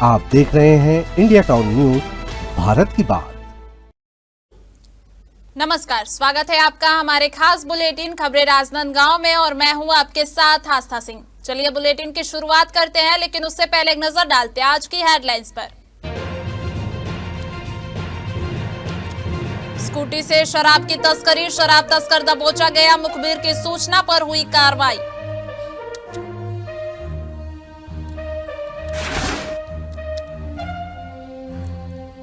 आप देख रहे हैं इंडिया टाउन न्यूज, भारत की बात। नमस्कार, स्वागत है आपका हमारे खास बुलेटिन खबरें राजनांदगांव में और मैं हूं आपके साथ आस्था सिंह। चलिए बुलेटिन की शुरुआत करते हैं, लेकिन उससे पहले एक नजर डालते हैं आज की हेडलाइंस पर। स्कूटी से शराब की तस्करी, शराब तस्कर दबोचा गया, मुखबिर की सूचना पर हुई कार्रवाई।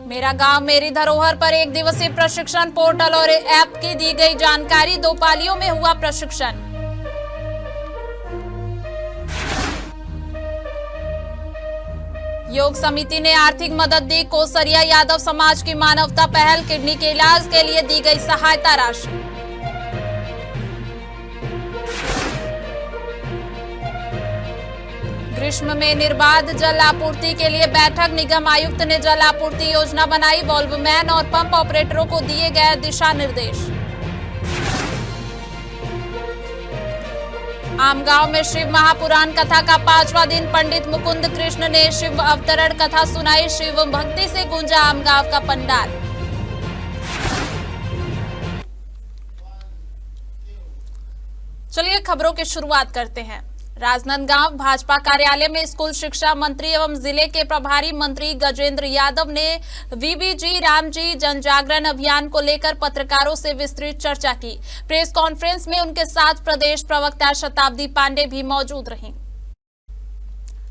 मेरा गांव मेरी धरोहर पर एक दिवसीय प्रशिक्षण, पोर्टल और ऐप की दी गई जानकारी, 2 पालियों में हुआ प्रशिक्षण। योग समिति ने आर्थिक मदद दी, कोसरिया यादव समाज की मानवता पहल, किडनी के इलाज के लिए दी गई सहायता राशि। ग्रीष्म में निर्बाध जल आपूर्ति के लिए बैठक, निगम आयुक्त ने जल आपूर्ति योजना बनाई, वॉल्वमैन और पंप ऑपरेटरों को दिए गए दिशा निर्देश। आमगांव में शिव महापुराण कथा का 5वां दिन, पंडित मुकुंद कृष्ण ने शिव अवतरण कथा सुनाई, शिव भक्ति से गूंजा आमगांव का पंडाल। चलिए खबरों की शुरुआत करते हैं। राजनांदगांव भाजपा कार्यालय में स्कूल शिक्षा मंत्री एवं जिले के प्रभारी मंत्री गजेंद्र यादव ने वीबीजी रामजी जन जागरण अभियान को लेकर पत्रकारों से विस्तृत चर्चा की। प्रेस कॉन्फ्रेंस में उनके साथ प्रदेश प्रवक्ता शताब्दी पांडे भी मौजूद रहीं।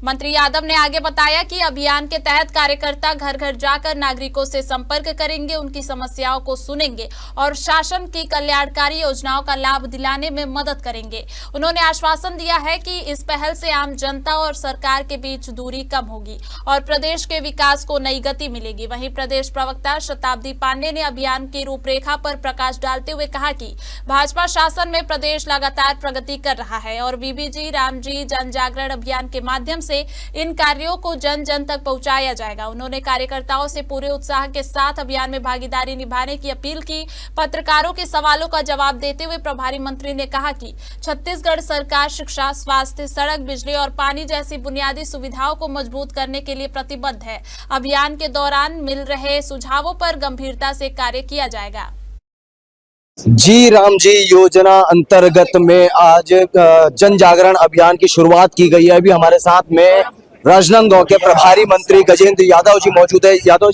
मंत्री यादव ने आगे बताया कि अभियान के तहत कार्यकर्ता घर घर जाकर नागरिकों से संपर्क करेंगे, उनकी समस्याओं को सुनेंगे और शासन की कल्याणकारी योजनाओं का लाभ दिलाने में मदद करेंगे। उन्होंने आश्वासन दिया है कि इस पहल से आम जनता और सरकार के बीच दूरी कम होगी और प्रदेश के विकास को नई गति मिलेगी। वहीं प्रदेश प्रवक्ता शताब्दी पांडे ने अभियान की रूपरेखा पर प्रकाश डालते हुए कहा कि भाजपा शासन में प्रदेश लगातार प्रगति कर रहा है और वीबीजी रामजी जन जागरण अभियान के माध्यम से इन कार्यों को जन जन तक पहुंचाया जाएगा। उन्होंने कार्यकर्ताओं से पूरे उत्साह के साथ अभियान में भागीदारी निभाने की अपील की। पत्रकारों के सवालों का जवाब देते हुए प्रभारी मंत्री ने कहा कि छत्तीसगढ़ सरकार शिक्षा, स्वास्थ्य, सड़क, बिजली और पानी जैसी बुनियादी सुविधाओं को मजबूत करने के लिए प्रतिबद्ध है। अभियान के दौरान मिल रहे सुझावों पर गंभीरता से कार्य किया जाएगा। जी राम जी योजना अंतर्गत में आज जन जागरण अभियान की शुरुआत की गई है। अभी हमारे साथ में राजनांदगांव के प्रभारी मंत्री गजेंद्र यादव जी मौजूद है। यादव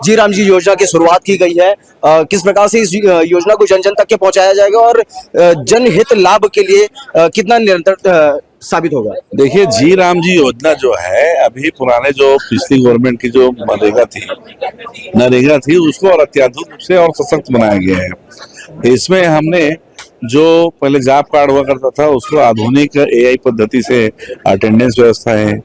जी राम जी योजना की शुरुआत की गई है, किस प्रकार से इस योजना को जन जन तक के पहुंचाया जाएगा और जनहित लाभ के लिए कितना निरंतर साबित होगा? देखिए, जी राम जी योजना जो है अभी पुराने जो पिछली गवर्नमेंट की जो नरेगा थी उसको और अत्याधुनिक रूप से और सशक्त बनाया गया है। इसमें हमने जो पहले जॉब कार्ड हुआ करता था उसको आधुनिक एआई पद्धति से अटेंडेंस व्यवस्था है।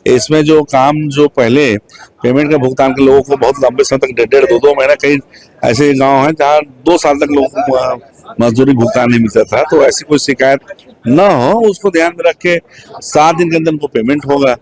इसमें जो काम जो पहले पेमेंट का भुगतान के लोगों को बहुत लंबे समय तक 1.5 2 महीना, कई ऐसे गांव हैं जहाँ 2 साल तक लोगों को मजदूरी भुगतान नहीं मिलता था, तो ऐसी कोई शिकायत न हो उसको ध्यान में रख के 7 दिन के अंदर उनको पेमेंट होगा।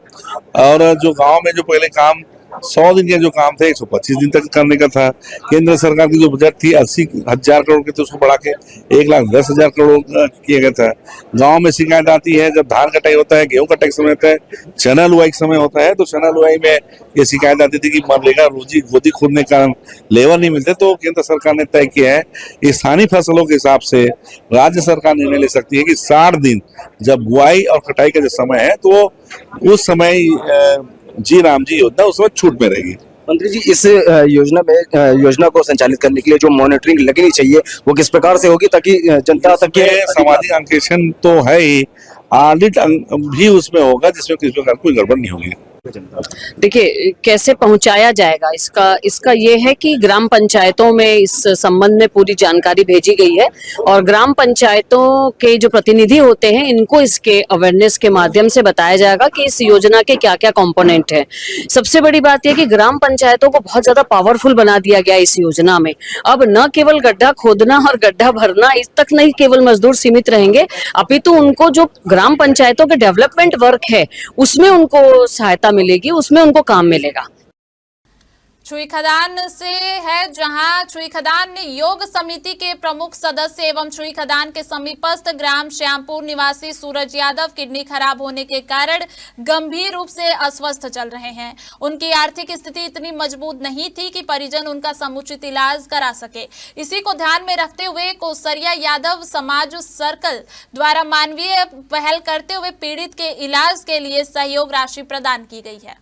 और जो गांव में जो पहले काम 100 दिन के जो काम थे 125 दिन तक करने का था। केंद्र सरकार की जो बजट थी 80,000 करोड़ की, तो उसको बढ़ा के 1,10,000 करोड़ किया गया था। गांव में शिकायत आती है जब धान कटाई होता है, गेहूं कटाई समय होता है, चना लुआई समय होता है, तो चना लुआई में ये शिकायत आती थी कि मनरेगा रोजी गोदी खोदने का लेबर नहीं मिलते। तो केंद्र सरकार ने तय किया है कि स्थानीय फसलों के हिसाब से राज्य सरकार निर्णय ले सकती है कि 60 दिन जब बुआई और कटाई का जो समय है तो उस समय जी राम जी योजना उस वक्त छूट में रहेगी। मंत्री जी, इस योजना को संचालित करने के लिए जो मॉनिटरिंग लगनी चाहिए वो किस प्रकार से होगी ताकि जनता तक के सामाजिक अंकेक्षण तो है ही, ऑडिट भी उसमें होगा जिसमें किसी प्रकार कोई गड़बड़ नहीं होगी। देखिए कैसे पहुंचाया जाएगा इसका ये है कि ग्राम पंचायतों में इस संबंध में पूरी जानकारी भेजी गई है और ग्राम पंचायतों के जो प्रतिनिधि होते हैं इनको इसके अवेयरनेस के माध्यम से बताया जाएगा कि इस योजना के क्या क्या कंपोनेंट है। सबसे बड़ी बात यह कि ग्राम पंचायतों को बहुत ज्यादा पावरफुल बना दिया गया इस योजना में। अब न केवल गड्ढा खोदना और गड्ढा भरना इस तक नहीं केवल मजदूर सीमित रहेंगे, अपितु उनको जो ग्राम पंचायतों के डेवलपमेंट वर्क है उसमें उनको सहायता मिलेगी, उसमें उनको काम मिलेगा। छुईखदान से है, जहां छुईखदान योग समिति के प्रमुख सदस्य एवं छुईखदान के समीपस्थ ग्राम श्यामपुर निवासी सूरज यादव किडनी खराब होने के कारण गंभीर रूप से अस्वस्थ चल रहे हैं। उनकी आर्थिक स्थिति इतनी मजबूत नहीं थी कि परिजन उनका समुचित इलाज करा सके। इसी को ध्यान में रखते हुए कोसरिया यादव समाज सर्कल द्वारा मानवीय पहल करते हुए पीड़ित के इलाज के लिए सहयोग राशि प्रदान की गई है।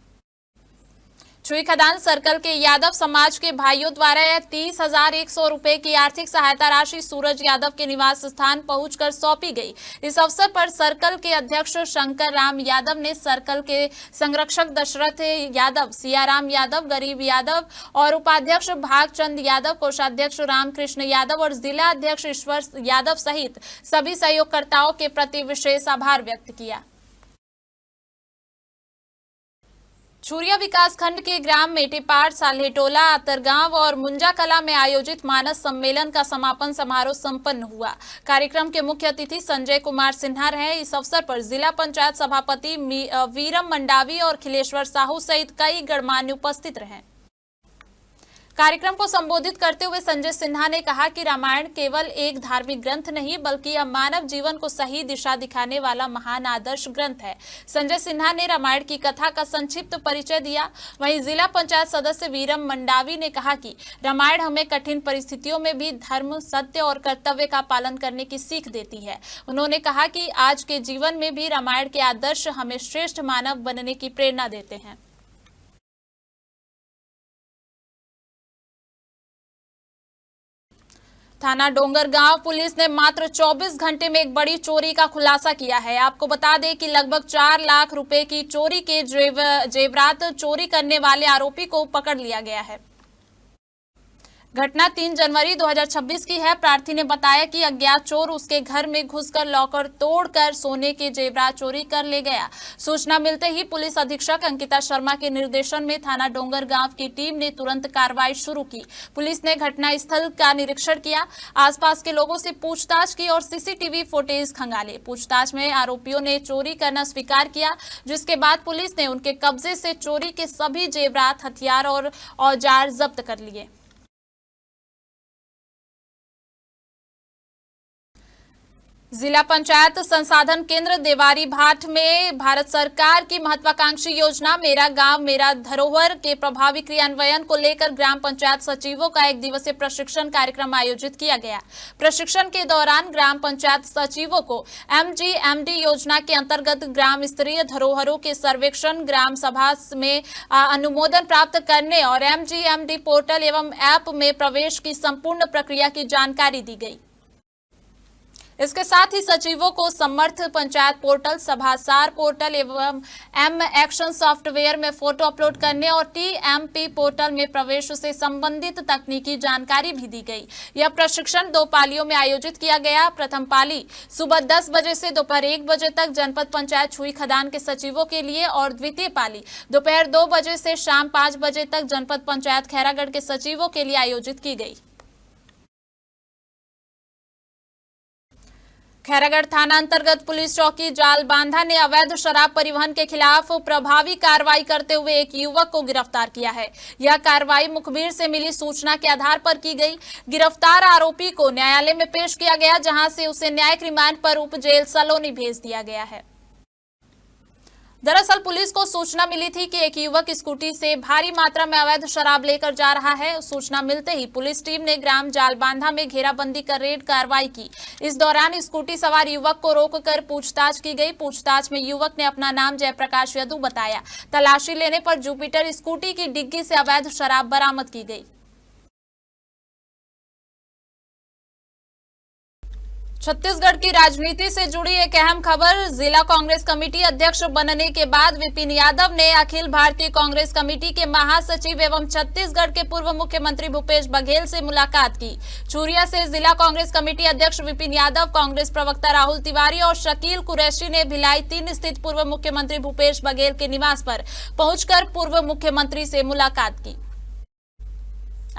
छुईखदान सर्कल के यादव समाज के भाइयों द्वारा 30,100 रुपए की आर्थिक सहायता राशि सूरज यादव के निवास स्थान पहुंचकर सौंपी गई। इस अवसर पर सर्कल के अध्यक्ष शंकर राम यादव ने सर्कल के संरक्षक दशरथ यादव, सियाराम यादव, गरीब यादव और उपाध्यक्ष भागचंद यादव, कोषाध्यक्ष रामकृष्ण यादव और जिला अध्यक्ष ईश्वर यादव सहित सभी सहयोगकर्ताओं के प्रति विशेष आभार व्यक्त किया। चूरिया विकासखंड के ग्राम मेटीपाड़, साल्हेटोला, आतरगांव और मुंजा कला में आयोजित मानस सम्मेलन का समापन समारोह संपन्न हुआ। कार्यक्रम के मुख्य अतिथि संजय कुमार सिन्हा रहे। इस अवसर पर जिला पंचायत सभापति वीरम मंडावी और खिलेश्वर साहू सहित कई गणमान्य उपस्थित रहे। कार्यक्रम को संबोधित करते हुए संजय सिन्हा ने कहा कि रामायण केवल एक धार्मिक ग्रंथ नहीं बल्कि यह मानव जीवन को सही दिशा दिखाने वाला महान आदर्श ग्रंथ है। संजय सिन्हा ने रामायण की कथा का संक्षिप्त परिचय दिया। वहीं जिला पंचायत सदस्य वीरम मंडावी ने कहा कि रामायण हमें कठिन परिस्थितियों में भी धर्म, सत्य और कर्तव्य का पालन करने की सीख देती है। उन्होंने कहा कि आज के जीवन में भी रामायण के आदर्श हमें श्रेष्ठ मानव बनने की प्रेरणा देते हैं। थाना डोंगरगांव पुलिस ने मात्र 24 घंटे में एक बड़ी चोरी का खुलासा किया है। आपको बता दें कि लगभग 4 लाख रुपए की चोरी के जेवरात चोरी करने वाले आरोपी को पकड़ लिया गया है। घटना 3 जनवरी 2026 की है। प्रार्थी ने बताया कि अज्ञात चोर उसके घर में घुसकर लॉकर तोड़कर सोने के जेवरात चोरी कर ले गया। सूचना मिलते ही पुलिस अधीक्षक अंकिता शर्मा के निर्देशन में थाना डोंगरगांव की टीम ने तुरंत कार्रवाई शुरू की। पुलिस ने घटनास्थल का निरीक्षण किया, आसपास के लोगों से पूछताछ की और सीसीटीवी फुटेज खंगाले। पूछताछ में आरोपियों ने चोरी करना स्वीकार किया, जिसके बाद पुलिस ने उनके कब्जे से चोरी के सभी जेवरात, हथियार और औजार जब्त कर लिए। जिला पंचायत संसाधन केंद्र देवारी भाट में भारत सरकार की महत्वाकांक्षी योजना मेरा गांव मेरा धरोहर के प्रभावी क्रियान्वयन को लेकर ग्राम पंचायत सचिवों का 1 दिवसीय प्रशिक्षण कार्यक्रम आयोजित किया गया। प्रशिक्षण के दौरान ग्राम पंचायत सचिवों को MGMD योजना के अंतर्गत ग्राम स्तरीय धरोहरों के सर्वेक्षण, ग्राम सभा में अनुमोदन प्राप्त करने और MGMD पोर्टल एवं ऐप में प्रवेश की संपूर्ण प्रक्रिया की जानकारी दी गई। इसके साथ ही सचिवों को समर्थ पंचायत पोर्टल, सभासार पोर्टल एवं M-Action सॉफ्टवेयर में फोटो अपलोड करने और TMP पोर्टल में प्रवेश से संबंधित तकनीकी जानकारी भी दी गई। यह प्रशिक्षण 2 पालियों में आयोजित किया गया। प्रथम पाली सुबह 10 बजे से दोपहर 1 बजे तक जनपद पंचायत छुईखदान के सचिवों के लिए और द्वितीय पाली दोपहर 2 बजे से शाम 5 बजे तक जनपद पंचायत खैरागढ़ के सचिवों के लिए आयोजित की गई। खैरागढ़ थाना अंतर्गत पुलिस चौकी जालबांधा ने अवैध शराब परिवहन के खिलाफ प्रभावी कार्रवाई करते हुए एक युवक को गिरफ्तार किया है। यह कार्रवाई मुखबिर से मिली सूचना के आधार पर की गई। गिरफ्तार आरोपी को न्यायालय में पेश किया गया, जहां से उसे न्यायिक रिमांड पर उप जेल सलोनी भेज दिया गया है। दरअसल पुलिस को सूचना मिली थी कि एक युवक स्कूटी से भारी मात्रा में अवैध शराब लेकर जा रहा है। सूचना मिलते ही पुलिस टीम ने ग्राम जालबांधा में घेराबंदी कर रेड कार्रवाई की। इस दौरान स्कूटी सवार युवक को रोककर पूछताछ की गई। पूछताछ में युवक ने अपना नाम जयप्रकाश यदु बताया। तलाशी लेने पर जुपिटर स्कूटी की डिग्गी से अवैध शराब बरामद की गई। छत्तीसगढ़ की राजनीति से जुड़ी एक अहम खबर। जिला कांग्रेस कमेटी अध्यक्ष बनने के बाद विपिन यादव ने अखिल भारतीय कांग्रेस कमेटी के महासचिव एवं छत्तीसगढ़ के पूर्व मुख्यमंत्री भूपेश बघेल से मुलाकात की। चूरिया से जिला कांग्रेस कमेटी अध्यक्ष विपिन यादव, कांग्रेस प्रवक्ता राहुल तिवारी और शकील कुरैशी ने भिलाई 3 स्थित पूर्व मुख्यमंत्री भूपेश बघेल के निवास पर पहुंचकर पूर्व मुख्यमंत्री से मुलाकात की।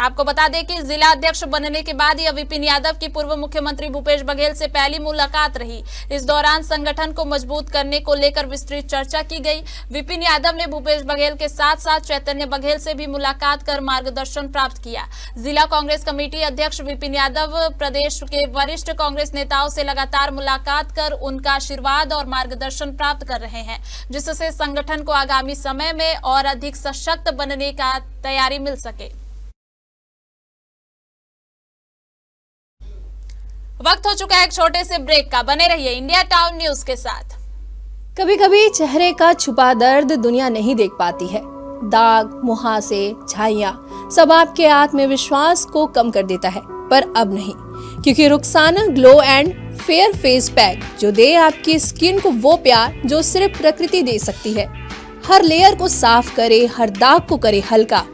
आपको बता दें कि जिला अध्यक्ष बनने के बाद यह विपिन यादव की पूर्व मुख्यमंत्री भूपेश बघेल से पहली मुलाकात रही। इस दौरान संगठन को मजबूत करने को लेकर विस्तृत चर्चा की गई। विपिन यादव ने भूपेश बघेल के साथ साथ चैतन्य बघेल से भी मुलाकात कर मार्गदर्शन प्राप्त किया। जिला कांग्रेस कमेटी अध्यक्ष विपिन यादव प्रदेश के वरिष्ठ कांग्रेस नेताओं से लगातार मुलाकात कर उनका आशीर्वाद और मार्गदर्शन प्राप्त कर रहे हैं, जिससे संगठन को आगामी समय में और अधिक सशक्त बनने का तैयारी मिल सके। वक्त हो चुका है एक छोटे से ब्रेक का। बने रहिए इंडिया टाउन न्यूज के साथ। कभी कभी चेहरे का छुपा दर्द दुनिया नहीं देख पाती है। दाग, मुहासे, झाइयां सब आपके आत्मविश्वास को कम कर देता है, पर अब नहीं, क्योंकि Rukhsana glow and fair face pack जो दे आपकी स्किन को वो प्यार जो सिर्फ प्रकृति दे सकती है। हर लेयर को साफ करे, हर दाग को करे हल्का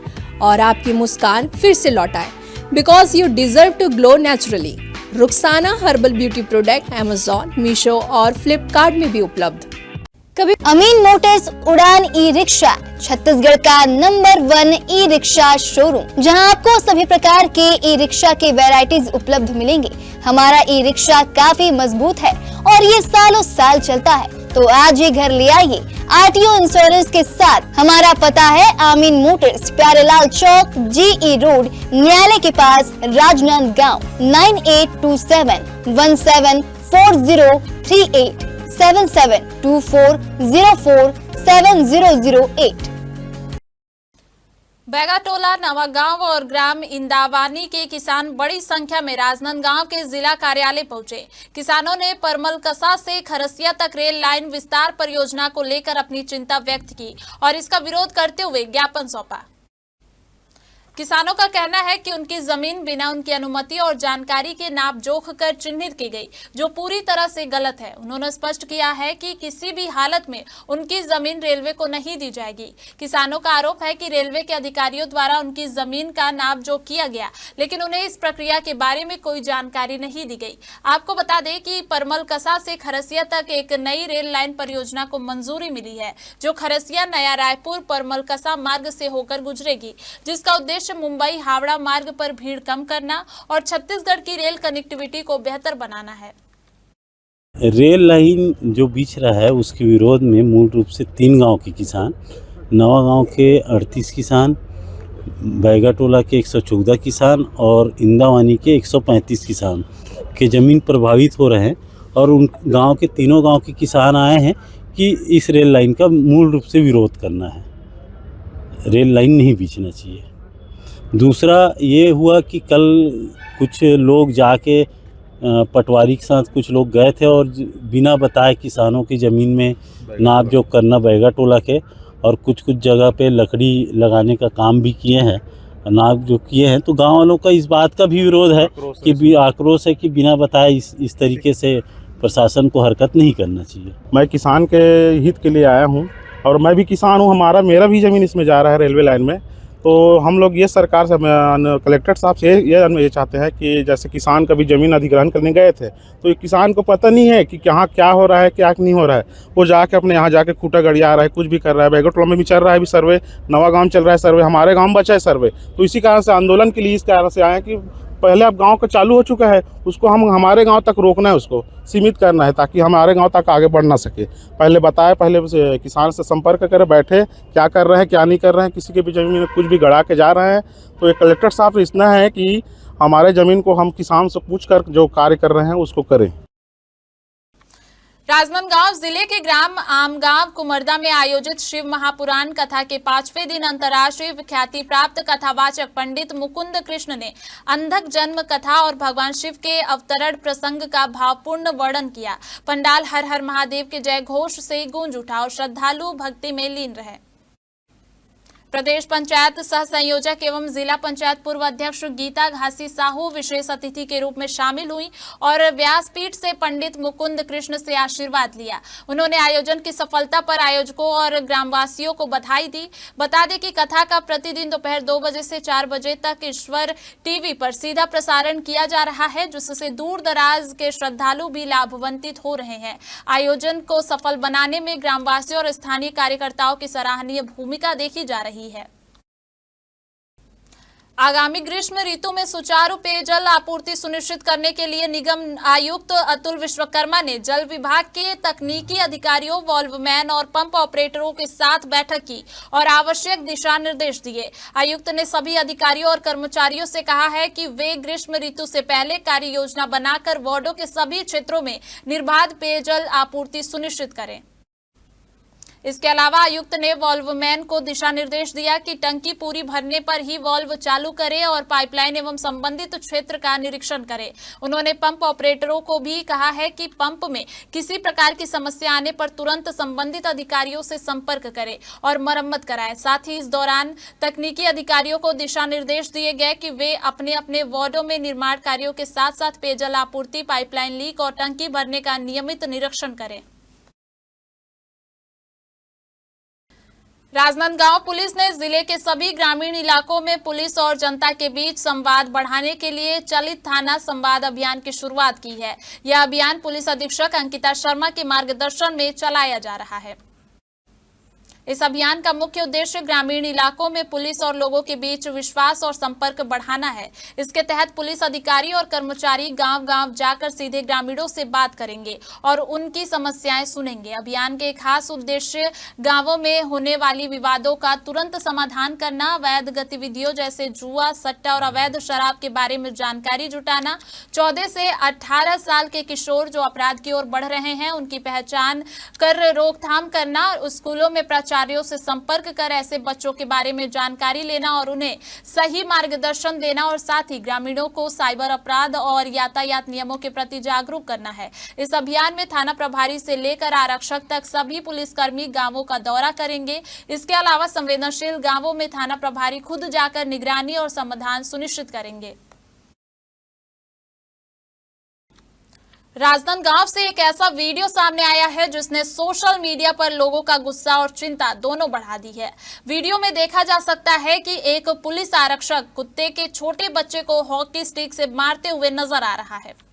और आपकी मुस्कान फिर से लौटाए। Because you deserve to glow naturally. Rukhsana herbal beauty product Amazon, Meesho और फ्लिपकार्ट में भी उपलब्ध। कभी अमीन मोटर्स उड़ान ई रिक्शा छत्तीसगढ़ का नंबर 1 ई रिक्शा शोरूम, जहां आपको सभी प्रकार के ई रिक्शा के वैरायटीज उपलब्ध मिलेंगे। हमारा ई रिक्शा काफी मजबूत है और ये सालों साल चलता है, तो आज ही घर ले आइए आरटीओ इंश्योरेंस के साथ। हमारा पता है आमीन मोटर्स, प्यारेलाल चौक, जीई रोड, न्यायालय के पास, राजनांदगांव। 9827174038 7724047008। बैगाटोला, नवागांव और ग्राम इंदावानी के किसान बड़ी संख्या में राजनांदगांव के जिला कार्यालय पहुंचे। किसानों ने परमलकसा से खरसिया तक रेल लाइन विस्तार परियोजना को लेकर अपनी चिंता व्यक्त की और इसका विरोध करते हुए ज्ञापन सौंपा। किसानों का कहना है कि उनकी जमीन बिना उनकी अनुमति और जानकारी के नाप जोख कर चिन्हित की गई, जो पूरी तरह से गलत है। उन्होंने स्पष्ट किया है कि किसी भी हालत में उनकी जमीन रेलवे को नहीं दी जाएगी। किसानों का आरोप है कि रेलवे के अधिकारियों द्वारा उनकी जमीन का नाप जोख किया गया, लेकिन उन्हें इस प्रक्रिया के बारे में कोई जानकारी नहीं दी गई। आपको बता दें कि परमलकसा से खरसिया तक एक नई रेल लाइन परियोजना को मंजूरी मिली है, जो खरसिया, नया रायपुर, परमलकसा मार्ग से होकर गुजरेगी, जिसका उद्देश्य मुंबई हावड़ा मार्ग पर भीड़ कम करना और छत्तीसगढ़ की रेल कनेक्टिविटी को बेहतर बनाना है। रेल लाइन जो बीच रहा है उसके विरोध में मूल रूप से 3 गांव के किसान, नवागांव के 38 किसान, बैगाटोला के 114 किसान और इंदावानी के 135 किसान के ज़मीन प्रभावित हो रहे हैं। और उन गांव के तीनों गांव के किसान आए हैं कि इस रेल लाइन का मूल रूप से विरोध करना है। रेल लाइन नहीं बीचना चाहिए। दूसरा ये हुआ कि कल कुछ लोग जाके पटवारी के साथ कुछ लोग गए थे और बिना बताए किसानों की ज़मीन में नाप जोख करना बैगाटोला के, और कुछ जगह पे लकड़ी लगाने का काम भी किए हैं, नाप जोख किए हैं। तो गांव वालों का इस बात का भी विरोध है कि आक्रोश है कि बिना बताए इस तरीके से प्रशासन को हरकत नहीं करना चाहिए। मैं किसान के हित के लिए आया हूं और मैं भी किसान हूं। मेरा भी ज़मीन इसमें जा रहा है रेलवे लाइन में। तो हम लोग ये सरकार से, कलेक्टर साहब से ये चाहते हैं कि जैसे किसान कभी ज़मीन अधिग्रहण करने गए थे, तो किसान को पता नहीं है कि यहाँ क्या हो रहा है, क्या नहीं हो रहा है। वो जाके अपने यहाँ जाके खूटा गड़िया रहा है, कुछ भी कर रहा है। बैगाटोला में भी चल रहा है अभी सर्वे, नवागांव चल रहा है सर्वे, हमारे गाँव बचा है सर्वे। तो इसी कारण से आंदोलन के लिए इस कारण से आए कि पहले अब गांव का चालू हो चुका है, उसको हम हमारे गांव तक रोकना है, उसको सीमित करना है ताकि हमारे गांव तक आगे बढ़ ना सके। पहले बताए, पहले किसान से संपर्क करें, बैठे क्या कर रहे हैं क्या नहीं कर रहे हैं, किसी के भी ज़मीन में कुछ भी गड़ा के जा रहे हैं। तो एक कलेक्टर साहब से इतना है कि हमारे ज़मीन को हम किसान से पूछ कर जो कार्य कर रहे हैं उसको करें। राजनांदगांव जिले के ग्राम आमगांव कुमरदा में आयोजित शिव महापुराण कथा के 5वें दिन अंतर्राष्ट्रीय ख्याति प्राप्त कथावाचक पंडित मुकुंद कृष्ण ने अंधक जन्म कथा और भगवान शिव के अवतरण प्रसंग का भावपूर्ण वर्णन किया। पंडाल हर हर महादेव के जय घोष से गूंज उठा और श्रद्धालु भक्ति में लीन रहे। प्रदेश पंचायत सह संयोजक एवं जिला पंचायत पूर्व अध्यक्ष गीता घासी साहू विशेष अतिथि के रूप में शामिल हुई और व्यासपीठ से पंडित मुकुंद कृष्ण से आशीर्वाद लिया। उन्होंने आयोजन की सफलता पर आयोजकों और ग्रामवासियों को बधाई दी। बता दें कि कथा का प्रतिदिन दोपहर 2 बजे से 4 बजे तक ईश्वर टीवी पर सीधा प्रसारण किया जा रहा है, जिससे दूर दराज के श्रद्धालु भी लाभान्वित हो रहे हैं। आयोजन को सफल बनाने में ग्रामवासियों और स्थानीय कार्यकर्ताओं की सराहनीय भूमिका देखी जा रही है। आगामी ग्रीष्म ऋतु में सुचारू पेयजल आपूर्ति सुनिश्चित करने के लिए निगम आयुक्त अतुल विश्वकर्मा ने जल विभाग के तकनीकी अधिकारियों, वॉल्वमैन और पंप ऑपरेटरों के साथ बैठक की और आवश्यक दिशा निर्देश दिए। आयुक्त ने सभी अधिकारियों और कर्मचारियों से कहा है कि वे ग्रीष्म ऋतु से पहले कार्य योजना बनाकर वार्डों के सभी क्षेत्रों में निर्बाध पेयजल आपूर्ति सुनिश्चित करें। इसके अलावा आयुक्त ने वॉल्वमैन को दिशा निर्देश दिया कि टंकी पूरी भरने पर ही वॉल्व चालू करें और पाइपलाइन एवं संबंधित क्षेत्र का निरीक्षण करें। उन्होंने पंप ऑपरेटरों को भी कहा है कि पंप में किसी प्रकार की समस्या आने पर तुरंत संबंधित अधिकारियों से संपर्क करें और मरम्मत कराएं। साथ ही इस दौरान तकनीकी अधिकारियों को दिशा निर्देश दिए गए कि वे अपने अपने वार्डों में निर्माण कार्यों के साथ साथ पेयजल आपूर्ति, पाइपलाइन लीक और टंकी भरने का नियमित निरीक्षण करें। राजनांदगांव पुलिस ने जिले के सभी ग्रामीण इलाकों में पुलिस और जनता के बीच संवाद बढ़ाने के लिए चलित थाना संवाद अभियान की शुरुआत की है। यह अभियान पुलिस अधीक्षक अंकिता शर्मा के मार्गदर्शन में चलाया जा रहा है। इस अभियान का मुख्य उद्देश्य ग्रामीण इलाकों में पुलिस और लोगों के बीच विश्वास और संपर्क बढ़ाना है। इसके तहत पुलिस अधिकारी और कर्मचारी गांव-गांव जाकर सीधे ग्रामीणों से बात करेंगे और उनकी समस्याएं सुनेंगे। अभियान के खास उद्देश्य गांवों में होने वाली विवादों का तुरंत समाधान करना, अवैध गतिविधियों जैसे जुआ, सट्टा और अवैध शराब के बारे में जानकारी जुटाना, 14 से 18 साल के किशोर जो अपराध की ओर बढ़ रहे हैं उनकी पहचान कर रोकथाम करना, स्कूलों में से संपर्क कर ऐसे बच्चों के बारे में जानकारी लेना और उन्हें सही मार्गदर्शन देना और साथ ही ग्रामीणों को साइबर अपराध और यातायात नियमों के प्रति जागरूक करना है। इस अभियान में थाना प्रभारी से लेकर आरक्षक तक सभी पुलिसकर्मी गांवों का दौरा करेंगे। इसके अलावा संवेदनशील गांवों में थाना प्रभारी खुद जाकर निगरानी और समाधान सुनिश्चित करेंगे। राजनांदगांव से एक ऐसा वीडियो सामने आया है जिसने सोशल मीडिया पर लोगों का गुस्सा और चिंता दोनों बढ़ा दी है। वीडियो में देखा जा सकता है कि एक पुलिस आरक्षक कुत्ते के छोटे बच्चे को हॉकी स्टिक से मारते हुए नजर आ रहा है।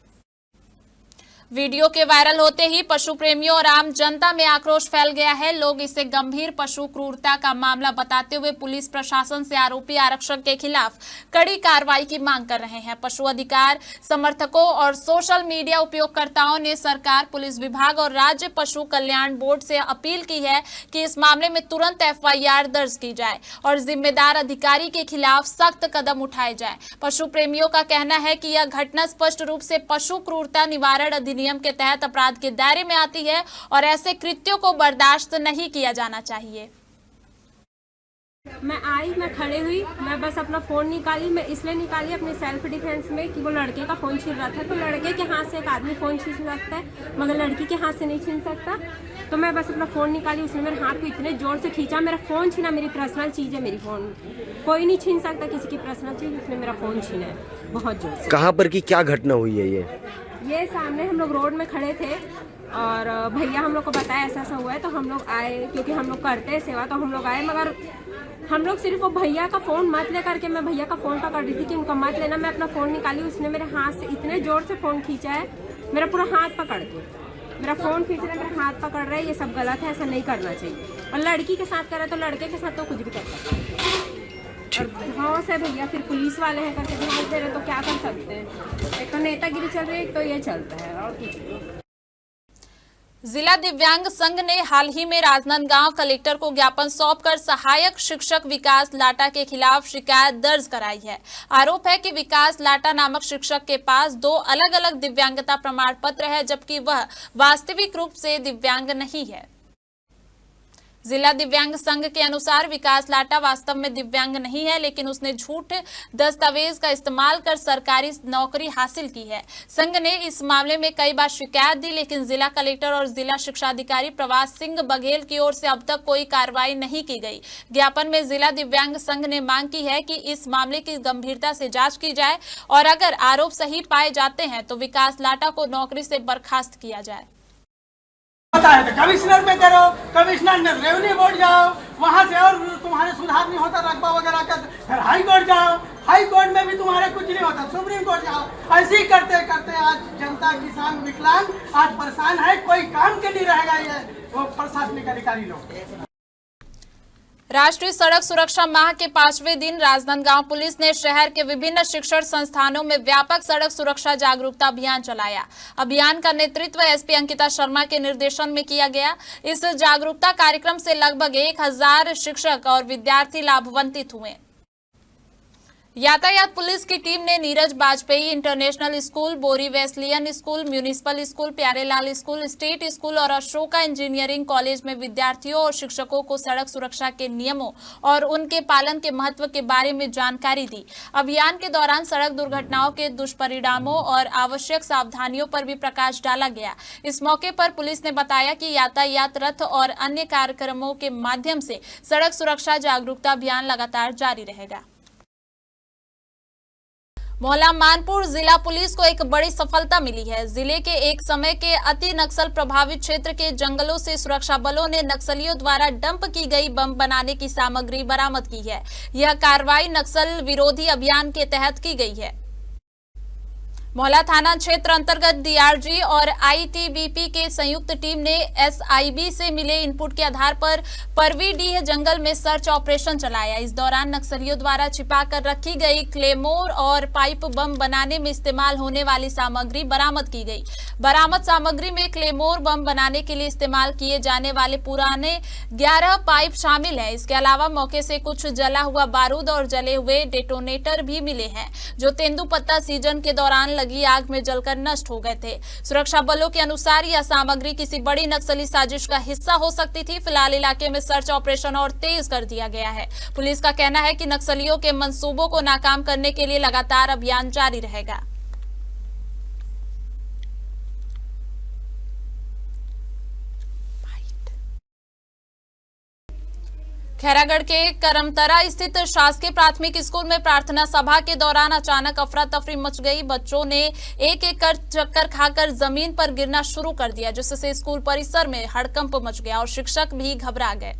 वीडियो के वायरल होते ही पशु प्रेमियों और आम जनता में आक्रोश फैल गया है। लोग इसे गंभीर पशु क्रूरता का मामला बताते हुए पुलिस प्रशासन से आरोपी आरक्षक के खिलाफ कड़ी कार्रवाई की मांग कर रहे हैं। पशु अधिकार समर्थकों और सोशल मीडिया उपयोगकर्ताओं ने सरकार, पुलिस विभाग और राज्य पशु कल्याण बोर्ड से अपील की है कि इस मामले में तुरंत FIR दर्ज की जाए और जिम्मेदार अधिकारी के खिलाफ सख्त कदम उठाए जाए। पशु प्रेमियों का कहना है कि यह घटना स्पष्ट रूप से पशु क्रूरता निवारण अधिनियम के तहत अपराध के दायरे में आती है और ऐसे कृत्यों को बर्दाश्त नहीं किया जाना चाहिए। मैं खड़े हुई, मैं बस अपना फोन निकाली। मैं इसलिए निकाली अपने सेल्फ डिफेंस में कि वो लड़के का फोन छीन रहा था। तो लड़के के हाथ से एक आदमी फोन छीन सकता है मगर लड़की के हाथ से नहीं छीन सकता। तो मैं बस अपना फोन निकाली, उसने मेरे हाथ को इतने जोर से खींचा, मेरा फोन छीना। मेरी पर्सनल चीज है, मेरी फोन कोई नहीं छीन सकता, किसी की पर्सनल चीज। उसने मेरा फोन छीना है बहुत जोर से। कहाँ पर की क्या घटना हुई है? ये सामने हम लोग रोड में खड़े थे और भैया हम लोग को बताया ऐसा ऐसा हुआ है। तो हम लोग आए, क्योंकि हम लोग करते हैं सेवा, तो हम लोग आए। मगर हम लोग सिर्फ वो भैया का फ़ोन मत ले करके, मैं भैया का फ़ोन पकड़ रही थी कि उनका मत लेना। मैं अपना फ़ोन निकाली, उसने मेरे हाथ से इतने ज़ोर से फ़ोन खींचा है, मेरा पूरा हाथ पकड़ के। मेरा फ़ोन खींच रहा है, मेरा हाथ पकड़ रहा है। ये सब गलत है, ऐसा नहीं करना चाहिए। और लड़की के साथ करे तो लड़के के साथ तो कुछ भी कर सकते हैं। और घास है भैया, फिर पुलिस वाले हैं करके घास दे रहे तो क्या कर सकते हैं। एक तो नेतागिरी चल रही है, एक तो ये चलता है और कुछ नहीं। जिला दिव्यांग संघ ने हाल ही में राजनांदगांव कलेक्टर को ज्ञापन सौंपकर सहायक शिक्षक विकास लाटा के खिलाफ शिकायत दर्ज कराई है। आरोप है कि विकास लाटा नामक शिक्षक के पास 2 अलग-अलग दिव्यांगता प्रमाण पत्र है, जबकि वह वास्तविक रूप से दिव्यांग नहीं है। जिला दिव्यांग संघ के अनुसार विकास लाटा वास्तव में दिव्यांग नहीं है, लेकिन उसने झूठे दस्तावेज का इस्तेमाल कर सरकारी नौकरी हासिल की है। संघ ने इस मामले में कई बार शिकायत दी, लेकिन जिला कलेक्टर और जिला शिक्षा अधिकारी प्रवास सिंह बघेल की ओर से अब तक कोई कार्रवाई नहीं की गई। ज्ञापन में जिला दिव्यांग संघ ने मांग की है कि इस मामले की गंभीरता से जांच की जाए और अगर आरोप सही पाए जाते हैं तो विकास लाटा को नौकरी से बर्खास्त किया जाए। कमिश्नर में करो, कमिश्नर में रेवेन्यू बोर्ड जाओ, वहाँ से और तुम्हारे सुधार नहीं होता रकबा वगैरह का, फिर हाई कोर्ट जाओ, हाई कोर्ट में भी तुम्हारे कुछ नहीं होता, सुप्रीम कोर्ट जाओ। ऐसे ही करते करते आज जनता, किसान, विकलांग आज परेशान है। कोई काम के नहीं रहेगा ये वो प्रशासनिक अधिकारी लोग। राष्ट्रीय सड़क सुरक्षा माह के 5वें दिन राजनांदगांव पुलिस ने शहर के विभिन्न शिक्षण संस्थानों में व्यापक सड़क सुरक्षा जागरूकता अभियान चलाया। अभियान का नेतृत्व एसपी अंकिता शर्मा के निर्देशन में किया गया। इस जागरूकता कार्यक्रम से लगभग 1000 शिक्षक और विद्यार्थी लाभान्वित हुए। यातायात पुलिस की टीम ने नीरज वाजपेयी इंटरनेशनल स्कूल, बोरी Wesleyan school, municipal school, Pyarelal school, state school और अशोका इंजीनियरिंग कॉलेज में विद्यार्थियों और शिक्षकों को सड़क सुरक्षा के नियमों और उनके पालन के महत्व के बारे में जानकारी दी। अभियान के दौरान सड़क दुर्घटनाओं के दुष्परिणामों और आवश्यक सावधानियों पर भी प्रकाश डाला गया। इस मौके पर पुलिस ने बताया कि यातायात रथ और अन्य कार्यक्रमों के माध्यम से सड़क सुरक्षा जागरूकता अभियान लगातार जारी रहेगा। मोहल्ला मानपुर जिला पुलिस को एक बड़ी सफलता मिली है। जिले के एक समय के अति नक्सल प्रभावित क्षेत्र के जंगलों से सुरक्षा बलों ने नक्सलियों द्वारा डंप की गई बम बनाने की सामग्री बरामद की है। यह कार्रवाई नक्सल विरोधी अभियान के तहत की गई है। मोहल्ला थाना क्षेत्र अंतर्गत डीआरजी और आईटीबीपी के संयुक्त टीम ने एसआईबी से मिले इनपुट के आधार पर परवीडीह जंगल में सर्च ऑपरेशन चलाया। इस दौरान नक्सलियों द्वारा छिपाकर रखी गई क्लेमोर और पाइप बम बनाने में इस्तेमाल होने वाली सामग्री बरामद की गई। बरामद सामग्री में क्लेमोर बम बनाने के लिए इस्तेमाल किए जाने वाले पुराने 11 पाइप शामिल है। इसके अलावा मौके से कुछ जला हुआ बारूद और जले हुए डेटोनेटर भी मिले हैं, जो तेंदुपत्ता सीजन के दौरान लगी आग में जलकर नष्ट हो गए थे। सुरक्षा बलों के अनुसार यह सामग्री किसी बड़ी नक्सली साजिश का हिस्सा हो सकती थी। फिलहाल इलाके में सर्च ऑपरेशन और तेज कर दिया गया है। पुलिस का कहना है कि नक्सलियों के मंसूबों को नाकाम करने के लिए लगातार अभियान जारी रहेगा। खैरागढ़ के करमतरा स्थित शासकीय प्राथमिक स्कूल में प्रार्थना सभा के दौरान अचानक अफरा तफरी मच गई। बच्चों ने एक एक कर चक्कर खाकर जमीन पर गिरना शुरू कर दिया, जिससे स्कूल परिसर में हड़कंप मच गया और शिक्षक भी घबरा गए।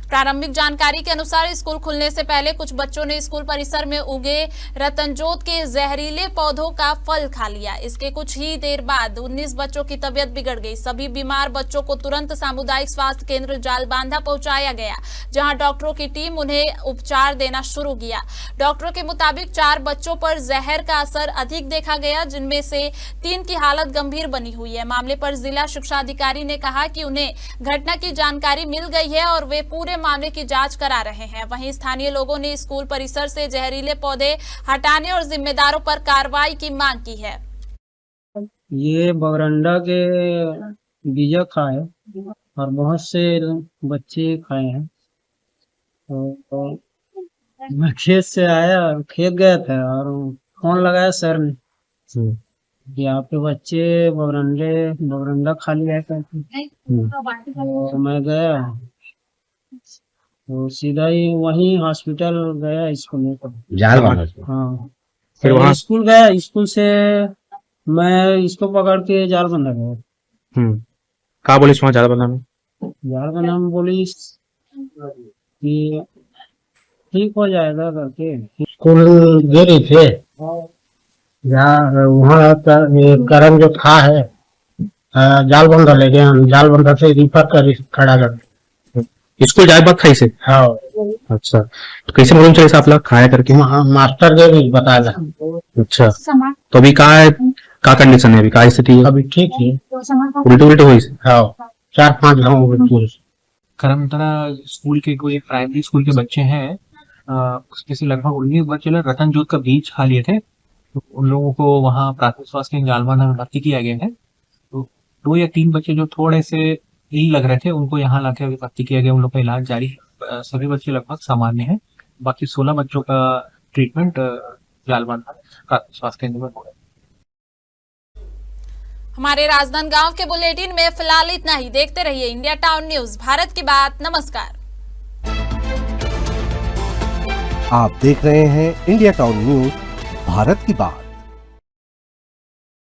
प्रारंभिक जानकारी के अनुसार स्कूल खुलने से पहले कुछ बच्चों ने स्कूल परिसर में उगे रतनजोत के जहरीले पौधों का फल खा लिया। इसके कुछ ही देर बाद 19 बच्चों की तबीयत बिगड़ गई। सभी बीमार बच्चों को तुरंत सामुदायिक स्वास्थ्य केंद्र जालबांधा पहुंचाया गया, जहां डॉक्टरों की टीम उन्हें उपचार देना शुरू किया। डॉक्टरों के मुताबिक 4 बच्चों पर जहर का असर अधिक देखा गया, जिनमें से 3 की हालत गंभीर बनी हुई है। मामले पर जिला शिक्षा अधिकारी ने कहा कि उन्हें घटना की जानकारी मिल गई है और वे पूरे मामले की जांच करा रहे हैं। वहीं स्थानीय लोगों ने स्कूल परिसर से जहरीले पौधे हटाने और जिम्मेदारों पर कार्रवाई की मांग की है। ये बगरंडा के बीजा खाए और बहुत से बच्चे खाए हैं। तो मैं खेत से आया, खेत गया था और फोन लगाया सर ने, यहाँ पे बच्चे बगरंडा खाली है करके। तो मैं गया तो सीधा ही वहीं हॉस्पिटल गया स्कूल में। हाँ, फिर वहाँ स्कूल गया। स्कूल से मैं इसको पकड़ के जालबंधा गया। कहा बोली जालबंधा में? जालबंधा में बोली कि ठीक हो जाएगा करके। स्कूल गए थे वहाँ करम जो था है जालबंधा ले गया। जालबंधा से रिफर कर खड़ा कर स्कूल जाए बात खाई से। हाँ। अच्छा, तो कैसे मालूम चले आप लोग खाया करके? मास्टर के भी बताया। अच्छा, तो अभी कहाँ है, क्या कंडीशन है अभी, क्या स्थिति है? अभी ठीक है। उल्टे हुई? हाँ, 4-5 गाँव करमतरा स्कूल के कोई प्राइमरी स्कूल के बच्चे हैं, उसमें से लगभग 19 बच्चे लोग रतनजोत का बीज खा लिए थे। तो उन लोगों को वहाँ प्राथमिक स्वास्थ्य केंद्र जालबंधा में भर्ती किया गया है। तो 2 या 3 बच्चे जो थोड़े से इल लग रहे थे, उनको यहाँ लाके अभी भर्ती किया गया। उन लोग का इलाज जारी है। सभी बच्चे लगभग सामान्य हैं। बाकी 16 बच्चों का ट्रीटमेंट जालबंधा प्राथमिक स्वास्थ्य केंद्र में हो रहा है। हमारे राजनांदगांव के बुलेटिन में फिलहाल इतना ही। देखते रहिए इंडिया टाउन न्यूज, भारत की बात। नमस्कार। आप देख रहे हैं इंडिया टाउन न्यूज, भारत की बात।